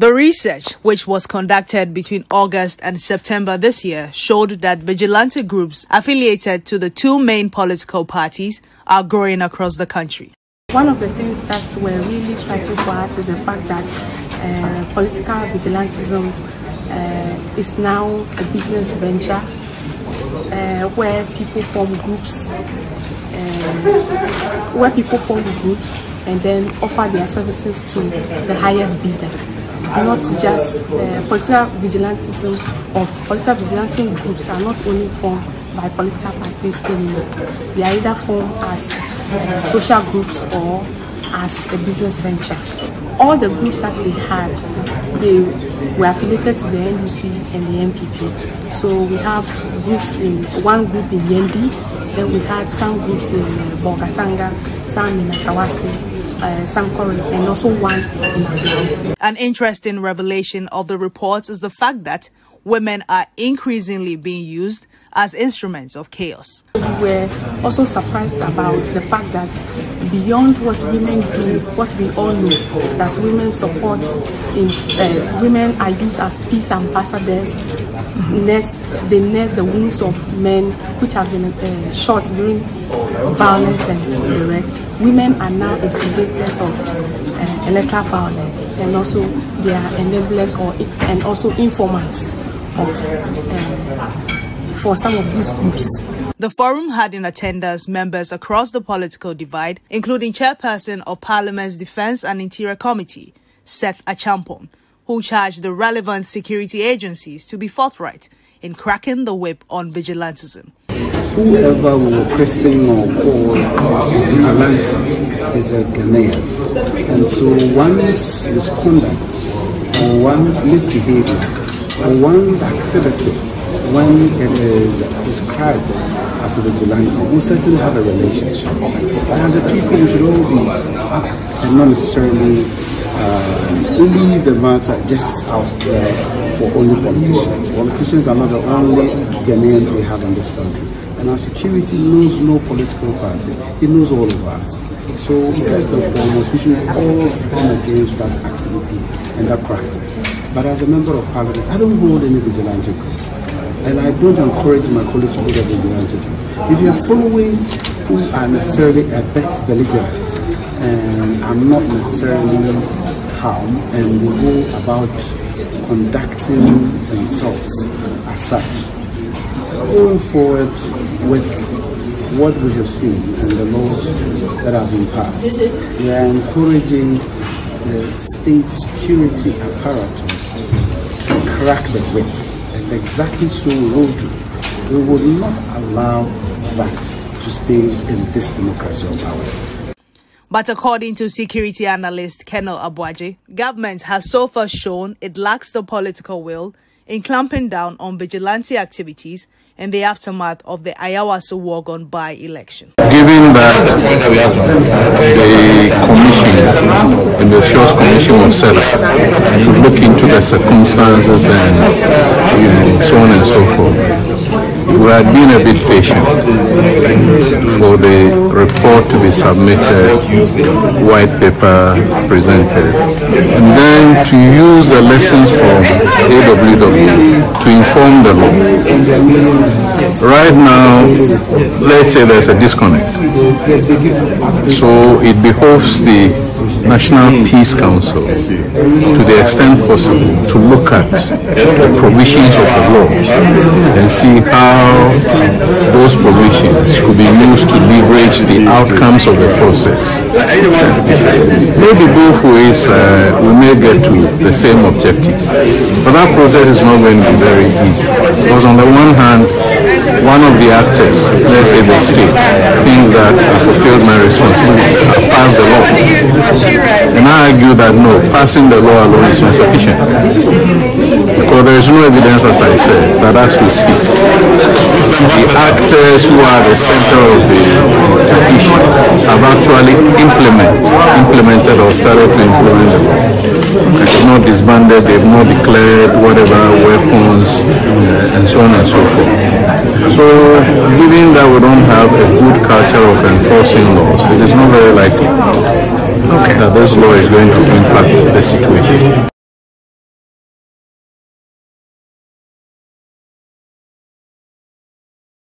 The research, which was conducted between August and September this year, showed that vigilante groups affiliated to the two main political parties are growing across the country. One of the things that were really striking for us is the fact that political vigilantism is now a business venture where people form groups, and then offer their services to the highest bidder. Not just political vigilantism or political vigilante groups are not only formed by political parties anymore. They are either formed as social groups or as a business venture. All the groups that we had, they were affiliated to the NUC and the MPP. So we have groups one group in Yendi, then we had some groups in Bogatanga, some in Asawasi, and also one in Akron. An interesting revelation of the reports is the fact that women are increasingly being used as instruments of chaos. We were also surprised about the fact that beyond what women do, what we all know, that women support, women are used as peace ambassadors, they nurse the wounds of men which have been shot during violence and the rest. Women are now instigators of electoral violence, and also they are enablers and also informants for some of these groups. The forum had in attendance members across the political divide, including Chairperson of Parliament's Defence and Interior Committee, Seth Achampong, who charged the relevant security agencies to be forthright in cracking the whip on vigilantism. Whoever will christen or call vigilante is a Ghanaian. And so one's misconduct or one's misbehavior or one's activity, when it is described as a vigilante, we certainly have a relationship. But as a people, we should all be up and not necessarily leave the matter just out there for only politicians. Politicians are not the only Ghanaians we have in this country. And our security knows no political party. It knows all of us. So first and foremost, we should all fight against that activity and that practice. But as a member of Parliament, I don't hold any vigilante group. And I don't encourage my colleagues to hold a vigilante group. If you're following who are necessarily a bit belligerent and are not necessarily harmed and will go about conducting themselves as such, going forward with what we have seen and the laws that have been passed, we are encouraging the state security apparatus to crack the whip, and exactly so we will do. We will not allow that to stay in this democracy of ours. But according to security analyst Colonel Abuaje, government has so far shown it lacks the political will in clamping down on vigilante activities in the aftermath of the Ayawaso Wogon by-election. Given that the commission, the Shores Commission was set up to look into the circumstances and so on and so forth, we had been a bit patient for the report to be submitted, white paper presented, and then to use the lessons from AWW to inform the law. Right now, let's say there's a disconnect. So it behoves the National Peace Council, to the extent possible, to look at the provisions of the law and see how those provisions could be used to leverage the outcomes of the process. Maybe both ways we may get to the same objective, but that process is not going to be very easy, because on the one hand, one of the actors, let's say the state, thinks that I fulfilled my responsibility, I passed the law. And I argue that no, passing the law alone is not sufficient. Because there is no evidence, as I said, that as we speak, the actors who are the center of the issue have actually implemented or started to implement the law. They have not disbanded, they have not declared whatever weapons and so on and so forth. So, given that we don't have a good culture of enforcing laws, it is not very likely that this law is going to impact the situation.